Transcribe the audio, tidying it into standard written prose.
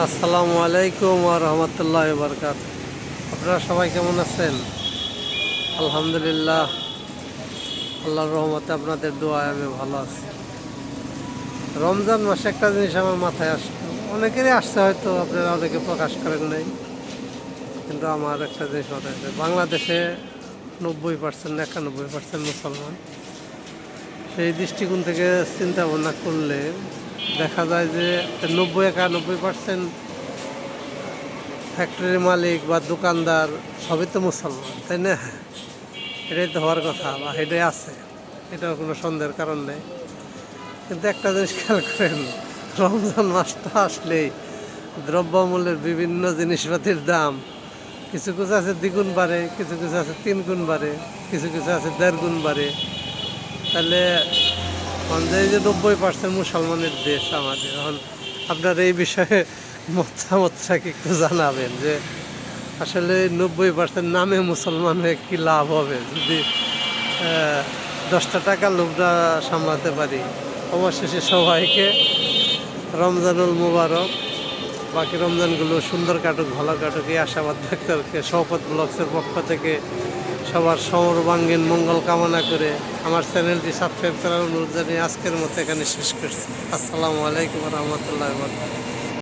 আসসালামু আলাইকুম ওয়া রাহমাতুল্লাহি ওয়া বারাকাতুহু। আপনারা সবাই কেমন আছেন? আলহামদুলিল্লাহ, আল্লাহর রহমতে আপনাদের দোয়ায় আমি ভালো আছি। রমজান মাসে একটা জিনিস আমার মাথায় আসলো, অনেকেরই আসছে, হয়তো আপনারা অনেকে প্রকাশ করেন নাই, কিন্তু আমার একটা জিনিস মাথায় আসে। বাংলাদেশে 90% 91% মুসলমান। সেই দৃষ্টিকোণ থেকে চিন্তা ভাবনা করলে দেখা যায় যে 91% ফ্যাক্টরির মালিক বা দোকানদার সবই তো মুসলমান, তাই না? এটাই তো হওয়ার কথা, বা এটাই আছে, এটার কোনো সন্দেহের কারণ নেই। কিন্তু একটা জিনিস খেয়াল করেন, রমজান মাসটা আসলেই দ্রব্যমূল্যের বিভিন্ন জিনিসপাতির দাম কিছু কিছু আছে দ্বিগুণ বাড়ে, কিছু কিছু আছে 3 গুণ বাড়ে, কিছু কিছু আছে 1.5 গুণ বাড়ে। তাহলে এই যে 90% মুসলমানের দেশ আমাদের, এখন আপনার এই বিষয়ে মতামতটা কি একটু জানাবেন যে আসলে 90% নামে মুসলমান হয়ে কী লাভ হবে যদি 10টা টাকা লোভটা সামলাতে পারি। অবশেষে সবাইকে রমজানুল মুবারক, বাকি রমজানগুলো সুন্দর কাটুক, ভালো কাটুক, এই আশাবাদ ব্যক্ত করে শওকত ব্লগসের পক্ষ থেকে সবার সর্বাঙ্গীন মঙ্গল কামনা করে আমার চ্যানেলটি সাবস্ক্রাইব করার অনুরোধ জানিয়ে আজকের মতো এখানে শেষ করছি। আসসালামু আলাইকুম ওয়া রাহমাতুল্লাহি ওয়া বারাকাতুহু।